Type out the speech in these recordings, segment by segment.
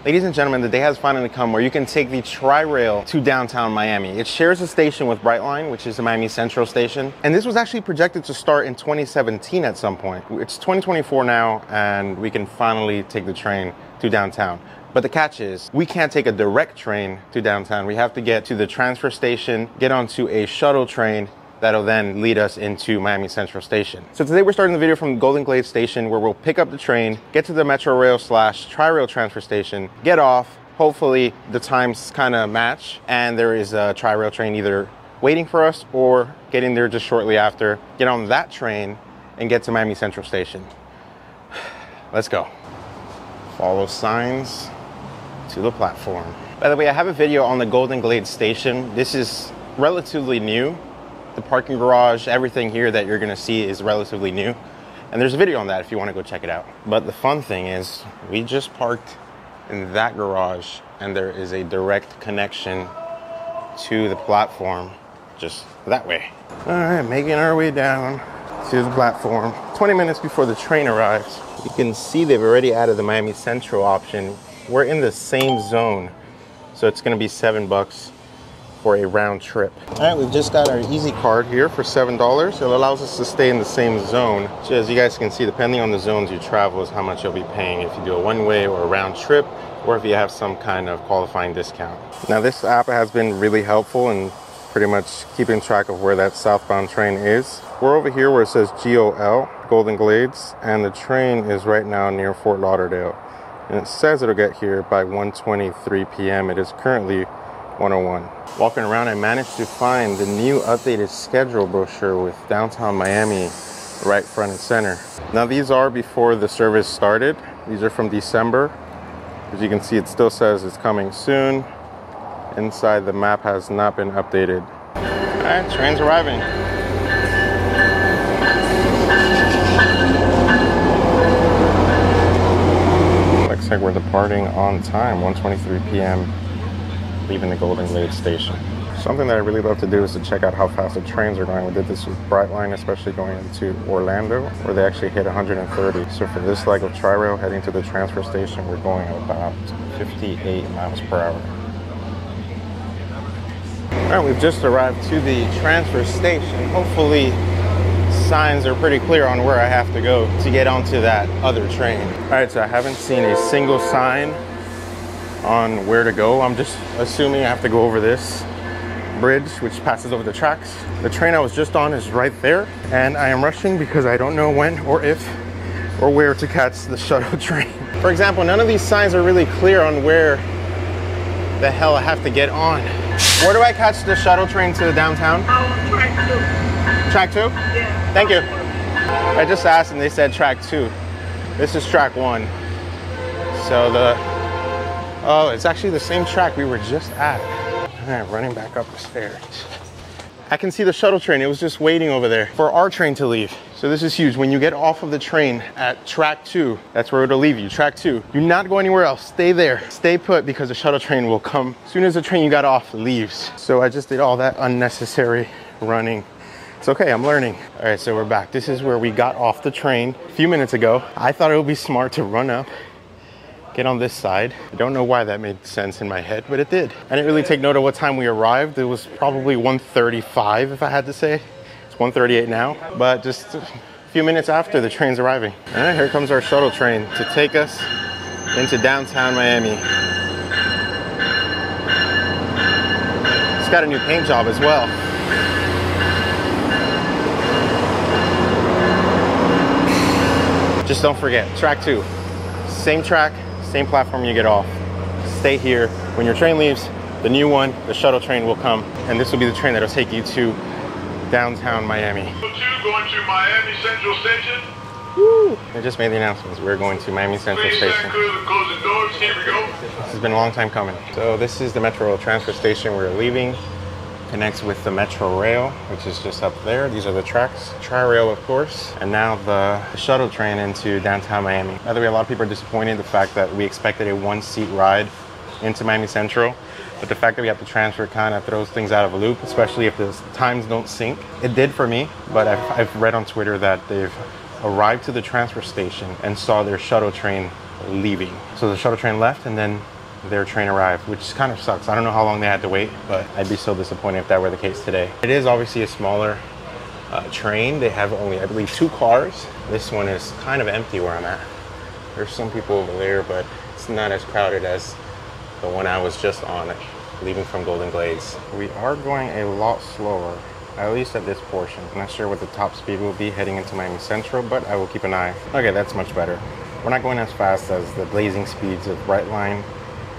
Ladies and gentlemen, the day has finally come where you can take the Tri-Rail to downtown Miami. It shares a station with Brightline, which is the Miami Central station. And this was actually projected to start in 2017 at some point. It's 2024 now, and we can finally take the train to downtown. But the catch is, we can't take a direct train to downtown. We have to get to the transfer station, get onto a shuttle train, that'll then lead us into Miami Central Station. So today we're starting the video from Golden Glades Station, where we'll pick up the train, get to the Metro Rail / Tri-Rail transfer station, get off. Hopefully the times kind of match and there is a Tri-Rail train either waiting for us or getting there just shortly after. Get on that train and get to Miami Central Station. Let's go. Follow signs to the platform. By the way, I have a video on the Golden Glades Station. This is relatively new. The parking garage, everything here that you're gonna see is relatively new. And there's a video on that if you wanna go check it out. But the fun thing is, we just parked in that garage and there is a direct connection to the platform just that way. All right, making our way down to the platform. 20 minutes before the train arrives. You can see they've already added the Miami Central option. We're in the same zone, so it's gonna be $7 for a round trip. All right, we've just got our Easy card here for $7. It allows us to stay in the same zone. So as you guys can see, depending on the zones you travel is how much you'll be paying if you do a one-way or a round trip, or if you have some kind of qualifying discount. Now this app has been really helpful in pretty much keeping track of where that southbound train is. We're over here where it says GOL, Golden Glades, and the train is right now near Fort Lauderdale. And it says it'll get here by 1:23 p.m. It is currently 1:01. Walking around, I managed to find the new updated schedule brochure with downtown Miami right front and center. Now these are before the service started. These are from December. As you can see, it still says it's coming soon. Inside, the map has not been updated. All right, train's arriving. Looks like we're departing on time, 1:23 p.m. leaving the Golden Glades Station. Something that I really love to do is to check out how fast the trains are going. We did this with Brightline, especially going into Orlando, where they actually hit 130. So for this leg of Tri-Rail heading to the transfer station, we're going about 58 miles per hour. All right, we've just arrived to the transfer station. Hopefully signs are pretty clear on where I have to go to get onto that other train. All right, so I haven't seen a single sign on where to go. I'm just assuming I have to go over this bridge, which passes over the tracks. The train I was just on is right there, and I am rushing because I don't know when or if or where to catch the shuttle train. For example, none of these signs are really clear on where the hell I have to get on. Where do I catch the shuttle train to downtown? Track 2. Track 2? Yeah. Thank you. I just asked and they said track 2. This is track 1. So oh, it's actually the same track we were just at. All right, running back up the stairs. I can see the shuttle train. It was just waiting over there for our train to leave. So this is huge. When you get off of the train at track 2, that's where it'll leave you, track 2. Do not go anywhere else. Stay there. Stay put because the shuttle train will come as soon as the train you got off leaves. So I just did all that unnecessary running. It's okay, I'm learning. All right, so we're back. This is where we got off the train a few minutes ago. I thought it would be smart to run up, get on this side. I don't know why that made sense in my head, but it did. I didn't really take note of what time we arrived. It was probably 1:35 if I had to say. It's 1:38 now, but just a few minutes after the train's arriving. All right, here comes our shuttle train to take us into downtown Miami. It's got a new paint job as well. Just don't forget, track 2, same track, same platform you get off. Stay here. When your train leaves, the new one, the shuttle train will come, and this will be the train that'll take you to downtown Miami. Going to Miami Central Station. Woo! I just made the announcements. We're going to Miami Central Station. Close the doors. Here we go. This has been a long time coming. So this is the Metro Rail transfer station we're leaving. Connects with the Metro Rail, which is just up there. These are the tracks. Tri-Rail, of course. And now the shuttle train into downtown Miami. By the way, a lot of people are disappointed in the fact that we expected a one-seat ride into Miami Central. But the fact that we have to transfer kind of throws things out of a loop, especially if the times don't sync. It did for me, but I've read on Twitter that they've arrived to the transfer station and saw their shuttle train leaving. So the shuttle train left and then their train arrived, which kind of sucks. I don't know how long they had to wait, but I'd be so disappointed if that were the case today. It is obviously a smaller train. They have only, I believe, 2 cars. This one is kind of empty where I'm at. There's some people over there, but it's not as crowded as the one I was just on, leaving from Golden Glades. We are going a lot slower, at least at this portion. I'm not sure what the top speed will be heading into Miami Central, but I will keep an eye. Okay, that's much better. We're not going as fast as the blazing speeds of Brightline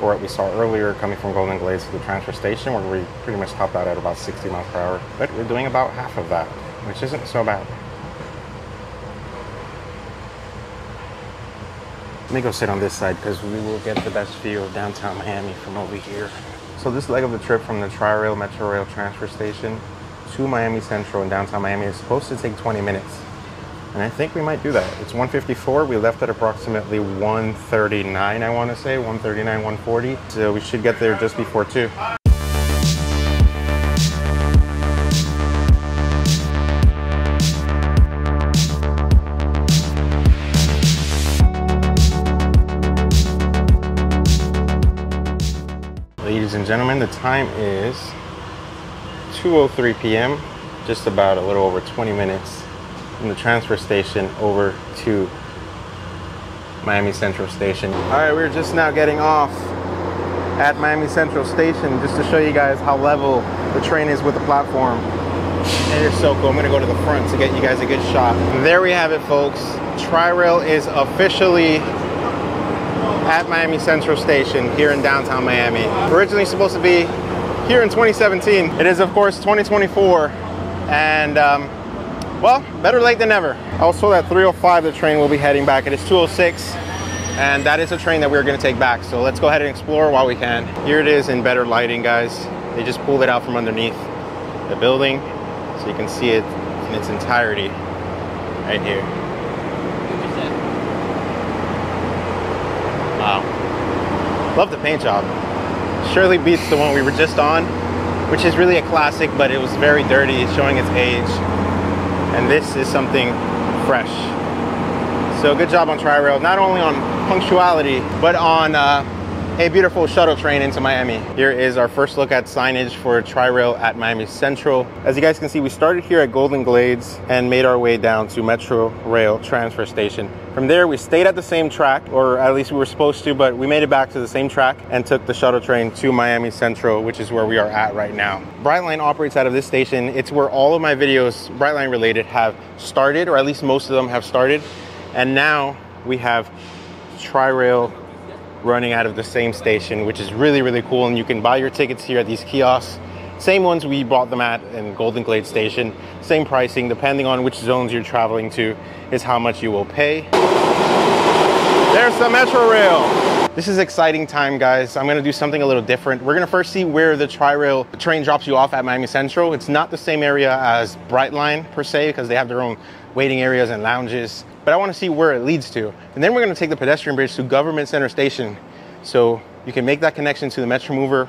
or what we saw earlier coming from Golden Glades to the transfer station, where we pretty much topped out at about 60 miles per hour. But we're doing about half of that, which isn't so bad. Let me go sit on this side because we will get the best view of downtown Miami from over here. So this leg of the trip from the Tri-Rail Metro Rail transfer station to Miami Central in downtown Miami is supposed to take 20 minutes. And I think we might do that. It's 1:54. We left at approximately 1:39, I want to say, 1:39, 1:40. So we should get there just before 2. Ladies and gentlemen, the time is 2:03 p.m. Just about a little over 20 minutes from the transfer station over to Miami Central Station. All right, we're just now getting off at Miami Central Station just to show you guys how level the train is with the platform. And it's so cool. I'm gonna go to the front to get you guys a good shot. And there we have it, folks. Tri-Rail is officially at Miami Central Station here in downtown Miami. Originally supposed to be here in 2017. It is, of course, 2024. And, well, better late than never. I was told at 3:05 the train will be heading back. It is 2:06, and that is a train that we're gonna take back. So let's go ahead and explore while we can. Here it is in better lighting, guys. They just pulled it out from underneath the building, so you can see it in its entirety right here. Wow. Love the paint job. Surely beats the one we were just on, which is really a classic, but it was very dirty, showing its age. And this is something fresh. So good job on Tri-Rail, not only on punctuality, but on a beautiful shuttle train into Miami. Here is our first look at signage for Tri-Rail at Miami Central. As you guys can see, we started here at Golden Glades and made our way down to Metro Rail transfer station. From there, we stayed at the same track, or at least we were supposed to, but we made it back to the same track and took the shuttle train to Miami Central, which is where we are at right now. Brightline operates out of this station. It's where all of my videos, Brightline related, have started, or at least most of them have started. And now we have Tri-Rail running out of the same station, which is really, really cool. And you can buy your tickets here at these kiosks. Same ones we bought them at in Golden Glades Station. Same pricing, depending on which zones you're traveling to, is how much you will pay. There's the Metro Rail. This is exciting time, guys. I'm gonna do something a little different. We're gonna first see where the Tri-Rail train drops you off at Miami Central. It's not the same area as Brightline per se, because they have their own waiting areas and lounges. But I want to see where it leads to. And then we're going to take the pedestrian bridge to Government Center Station. So you can make that connection to the Metro Mover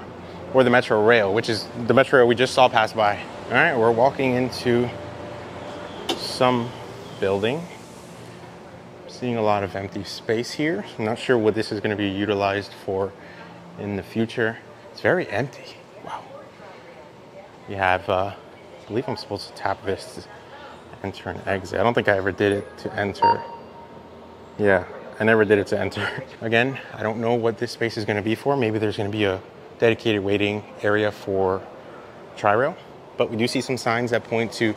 or the Metro Rail, which is the Metro Rail we just saw pass by. All right, we're walking into some building. Seeing a lot of empty space here. I'm not sure what this is going to be utilized for in the future. It's very empty. Wow. You have, I believe I'm supposed to tap this to enter and exit. I don't think I ever did it to enter. Yeah, I never did it to enter. Again, I don't know what this space is going to be for. Maybe there's going to be a dedicated waiting area for Tri-Rail, but we do see some signs that point to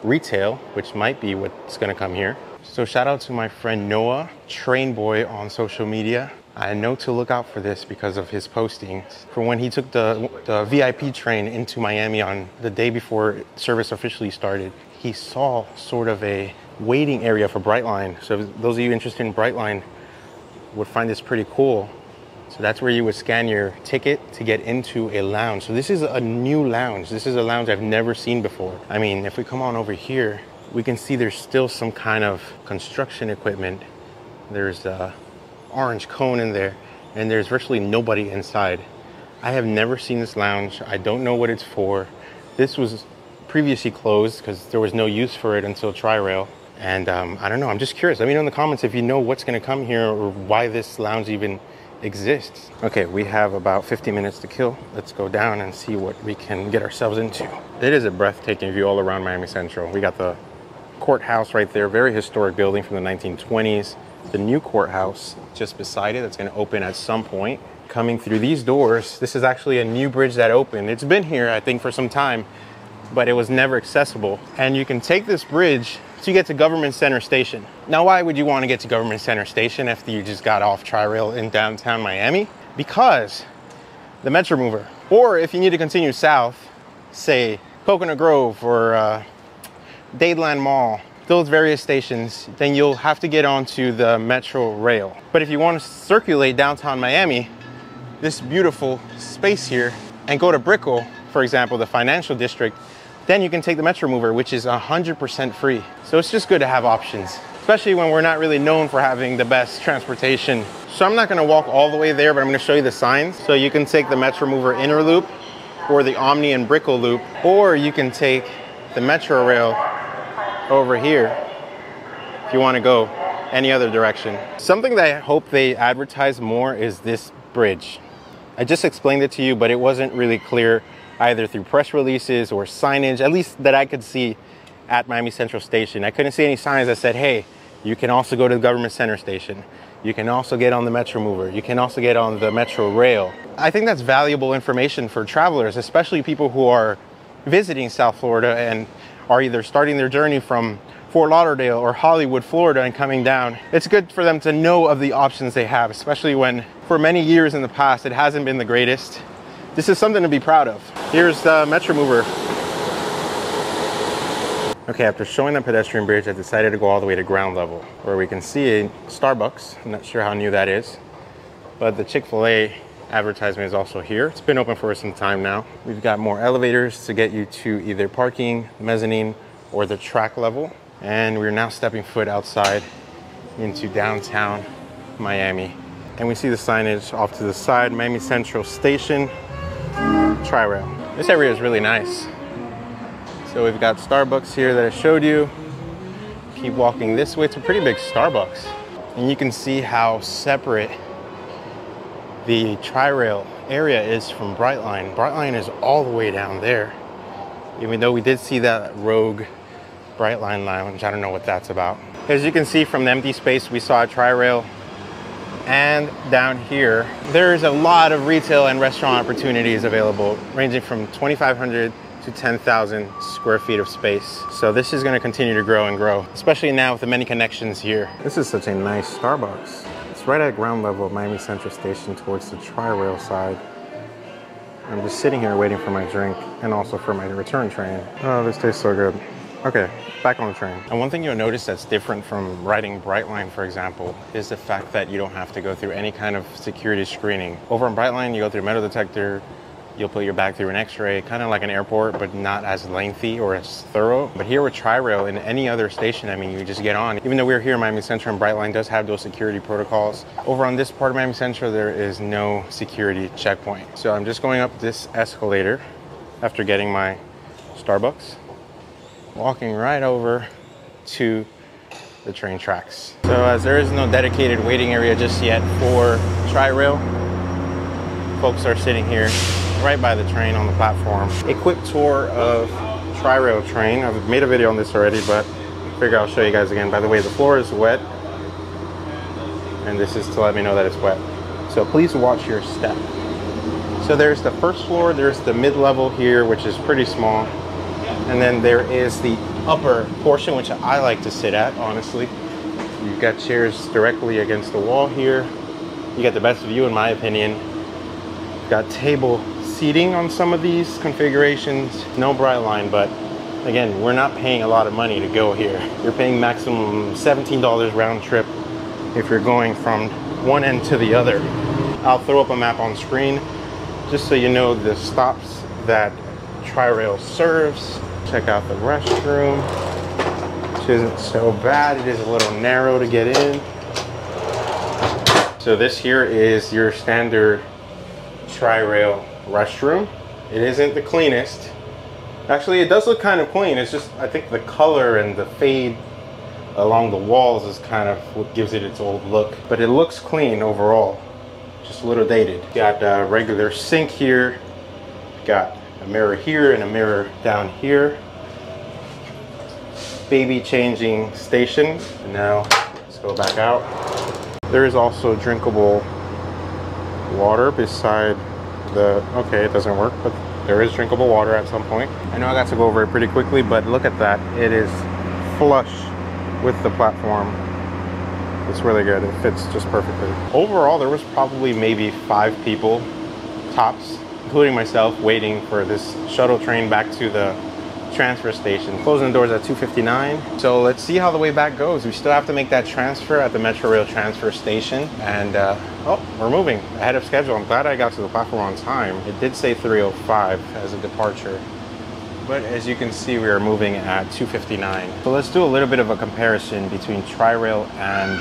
retail, which might be what's going to come here. So shout out to my friend Noah, Train Boy on social media. I know to look out for this because of his postings. For when he took the VIP train into Miami on the day before service officially started, he saw sort of a waiting area for Brightline. So those of you interested in Brightline would find this pretty cool. So that's where you would scan your ticket to get into a lounge. So this is a new lounge. This is a lounge I've never seen before. I mean, if we come on over here, we can see there's still some kind of construction equipment. There's a orange cone in there, and there's virtually nobody inside. I have never seen this lounge. I don't know what it's for. This was previously closed because there was no use for it until Tri-Rail. And I don't know, I'm just curious. Let me know in the comments if you know what's gonna come here or why this lounge even exists. Okay, we have about 50 minutes to kill. Let's go down and see what we can get ourselves into. It is a breathtaking view all around Miami Central. We got the courthouse right there, very historic building from the 1920s. The new courthouse just beside it that's going to open at some point. Coming through these doors, this is actually a new bridge that opened. It's been here, I think, for some time, but it was never accessible. And you can take this bridge to get to Government Center Station. Now, why would you want to get to Government Center Station after you just got off Tri-Rail in downtown Miami? Because the Metro Mover, or if you need to continue south, say Coconut Grove or Dadeland Mall, those various stations, then you'll have to get onto the Metro Rail. But if you want to circulate downtown Miami, this beautiful space here, and go to Brickell, for example, the financial district, then you can take the Metro Mover, which is 100% free. So it's just good to have options, especially when we're not really known for having the best transportation. So I'm not gonna walk all the way there, but I'm gonna show you the signs. So you can take the Metro Mover inner loop, or the Omni and Brickell loop, or you can take the Metro Rail over here if you wanna go any other direction. Something that I hope they advertise more is this bridge. I just explained it to you, but it wasn't really clear either through press releases or signage, at least that I could see at Miami Central Station. I couldn't see any signs that said, hey, you can also go to the Government Center Station. You can also get on the Metro Mover. You can also get on the Metro Rail. I think that's valuable information for travelers, especially people who are visiting South Florida and are either starting their journey from Fort Lauderdale or Hollywood, Florida, and coming down. It's good for them to know of the options they have, especially when for many years in the past it hasn't been the greatest. This is something to be proud of. Here's the Metro Mover. Okay, after showing the pedestrian bridge, I decided to go all the way to ground level, where we can see a Starbucks. I'm not sure how new that is, but the Chick-fil-A advertisement is also here. It's been open for some time now. We've got more elevators to get you to either parking, mezzanine, or the track level. And we're now stepping foot outside into downtown Miami. And we see the signage off to the side, Miami Central Station, Tri-Rail. This area is really nice. So we've got Starbucks here that I showed you. Keep walking this way. It's a pretty big Starbucks. And you can see how separate the Tri-Rail area is from Brightline. Brightline is all the way down there. Even though we did see that rogue Brightline lounge, I don't know what that's about. As you can see from the empty space, we saw a Tri-Rail. And down here, there's a lot of retail and restaurant opportunities available, ranging from 2,500 to 10,000 square feet of space. So this is gonna continue to grow and grow, especially now with the many connections here. This is such a nice Starbucks. It's right at ground level of Miami Central Station towards the Tri-Rail side. I'm just sitting here waiting for my drink and also for my return train. Oh, this tastes so good. Okay, back on the train. And one thing you'll notice that's different from riding Brightline, for example, is the fact that you don't have to go through any kind of security screening. Over on Brightline, you go through a metal detector, you'll put your bag through an x-ray, kind of like an airport, but not as lengthy or as thorough. But here with Tri-Rail and any other station, I mean, you just get on. Even though we're here in Miami Central and Brightline does have those security protocols, over on this part of Miami Central, there is no security checkpoint. So I'm just going up this escalator after getting my Starbucks, walking right over to the train tracks. So as there is no dedicated waiting area just yet for Tri-Rail, folks are sitting here right by the train on the platform. A quick tour of Tri-Rail train. I've made a video on this already, but I figure I'll show you guys again. By the way, the floor is wet, and this is to let me know that it's wet. So please watch your step. So there's the first floor, there's the mid-level here, which is pretty small. And then there is the upper portion, which I like to sit at, honestly. You've got chairs directly against the wall here. You get the best view, in my opinion. You've got table seating on some of these configurations. No Brightline, but again, we're not paying a lot of money to go here. You're paying maximum $17 round trip if you're going from one end to the other. I'll throw up a map on screen just so you know the stops that Tri-Rail serves. Check out the restroom, which isn't so bad. It is a little narrow to get in. So this here is your standard Tri-Rail restroom. It isn't the cleanest. Actually, it does look kind of clean. It's just, I think the color and the fade along the walls is kind of what gives it its old look. But it looks clean overall. just a little dated. Got a regular sink here. Got a mirror here and a mirror down here. Baby changing station. And now let's go back out. There is also drinkable water beside the, okay, it doesn't work, but there is drinkable water at some point. I know I got to go over it pretty quickly, but look at that. It is flush with the platform. It's really good. It fits just perfectly. Overall, there was probably maybe 5 people tops, including myself, waiting for this shuttle train back to the transfer station. Closing the doors at 2:59. So let's see how the way back goes. We still have to make that transfer at the Metro Rail transfer station. And oh, we're moving ahead of schedule. I'm glad I got to the platform on time. It did say 3:05 as a departure. But as you can see, we are moving at 2:59. So let's do a little bit of a comparison between Tri-Rail and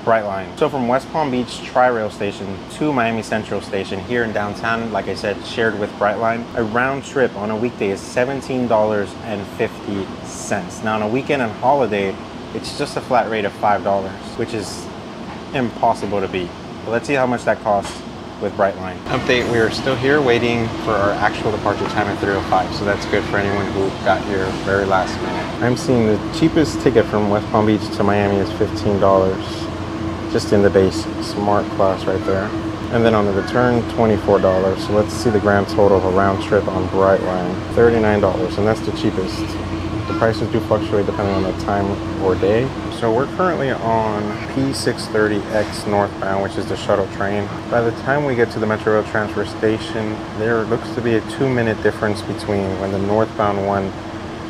Brightline. So from West Palm Beach Tri-Rail station to Miami Central station here in downtown, like I said, shared with Brightline, a round trip on a weekday is $17.50. Now on a weekend and holiday, it's just a flat rate of $5, which is impossible to beat. But let's see how much that costs with Brightline. Update, we are still here waiting for our actual departure time at 3:05, so that's good for anyone who got here very last minute. I'm seeing the cheapest ticket from West Palm Beach to Miami is $15, just in the base smart class right there. And then on the return, $24. So let's see the grand total of a round trip on Brightline, $39, and that's the cheapest. The prices do fluctuate depending on the time or day. So we're currently on P630X northbound, which is the shuttle train. By the time we get to the Metro Rail transfer station, there looks to be a 2-minute difference between when the northbound one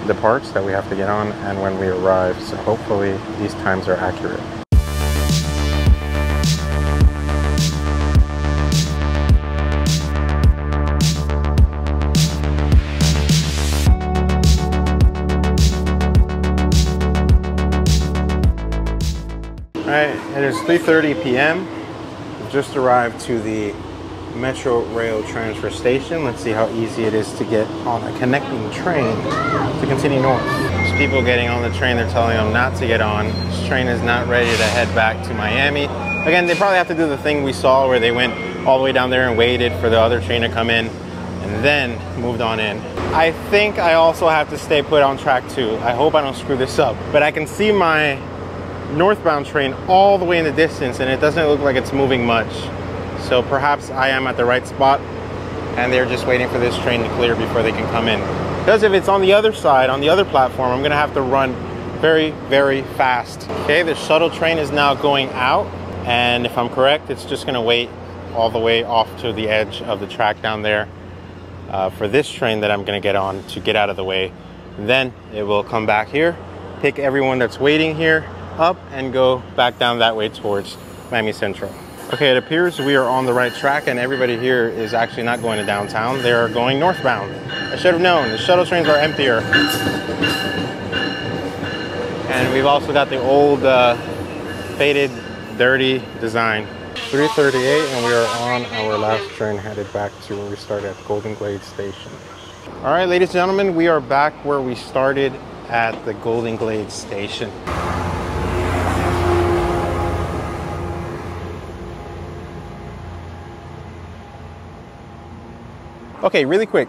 departs that we have to get on and when we arrive. So hopefully these times are accurate. Alright, it is 3:30 p.m. We've just arrived to the Metro Rail transfer station. Let's see how easy it is to get on a connecting train to continue north. There's people getting on the train, they're telling them not to get on. This train is not ready to head back to Miami. Again, they probably have to do the thing we saw where they went all the way down there and waited for the other train to come in and then moved on in. I think I also have to stay put on track 2. I hope I don't screw this up, but I can see my northbound train all the way in the distance and it doesn't look like it's moving much. So perhaps I am at the right spot and they're just waiting for this train to clear before they can come in. Because if it's on the other side, on the other platform, I'm gonna have to run very, very fast. Okay, the shuttle train is now going out, and if I'm correct, it's just gonna wait all the way off to the edge of the track down there for this train that I'm gonna get on to get out of the way. Then it will come back here, pick everyone that's waiting here up and go back down that way towards Miami Central. Okay, it appears we are on the right track and everybody here is actually not going to downtown. They are going northbound. I should have known, the shuttle trains are emptier. And we've also got the old faded, dirty design. 3:38 and we are on our last train headed back to where we started at Golden Glade Station. All right, ladies and gentlemen, we are back where we started at the Golden Glade Station. Okay, really quick.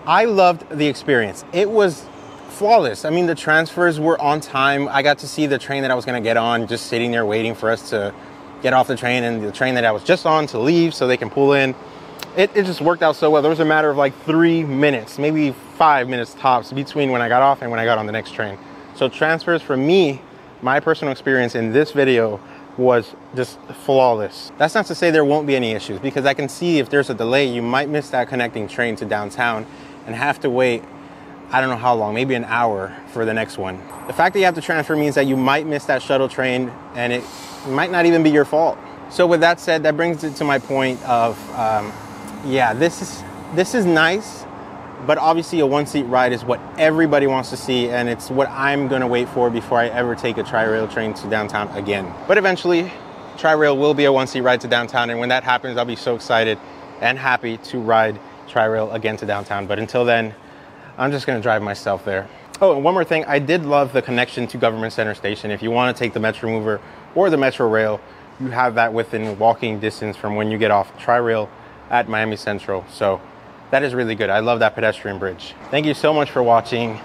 I loved the experience. It was flawless. I mean, the transfers were on time. I got to see the train that I was gonna get on just sitting there waiting for us to get off the train, and the train that I was just on to leave so they can pull in. It just worked out so well. There was a matter of like 3 minutes, maybe 5 minutes tops between when I got off and when I got on the next train. So transfers for me, my personal experience in this video was just flawless. That's not to say there won't be any issues, because I can see if there's a delay, you might miss that connecting train to downtown and have to wait, I don't know how long, maybe an hour for the next one. The fact that you have to transfer means that you might miss that shuttle train and it might not even be your fault. So with that said, that brings it to my point of, yeah, this is nice, but obviously a one-seat ride is what everybody wants to see, and it's what I'm gonna wait for before I ever take a Tri-Rail train to downtown again. But eventually, Tri-Rail will be a one-seat ride to downtown, and when that happens, I'll be so excited and happy to ride Tri-Rail again to downtown. But until then, I'm just gonna drive myself there. Oh, and one more thing, I did love the connection to Government Center Station. If you wanna take the Metro Mover or the Metro Rail, you have that within walking distance from when you get off Tri-Rail at Miami Central. So that is really good. I love that pedestrian bridge. Thank you so much for watching.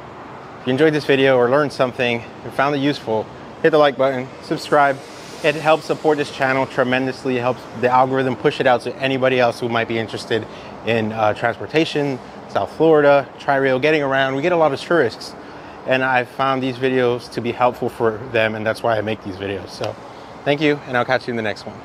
If you enjoyed this video or learned something and found it useful, hit the like button, subscribe. It helps support this channel tremendously. It helps the algorithm push it out to anybody else who might be interested in transportation, South Florida, Tri-Rail, getting around. We get a lot of tourists, and I found these videos to be helpful for them, and that's why I make these videos. So thank you, and I'll catch you in the next one.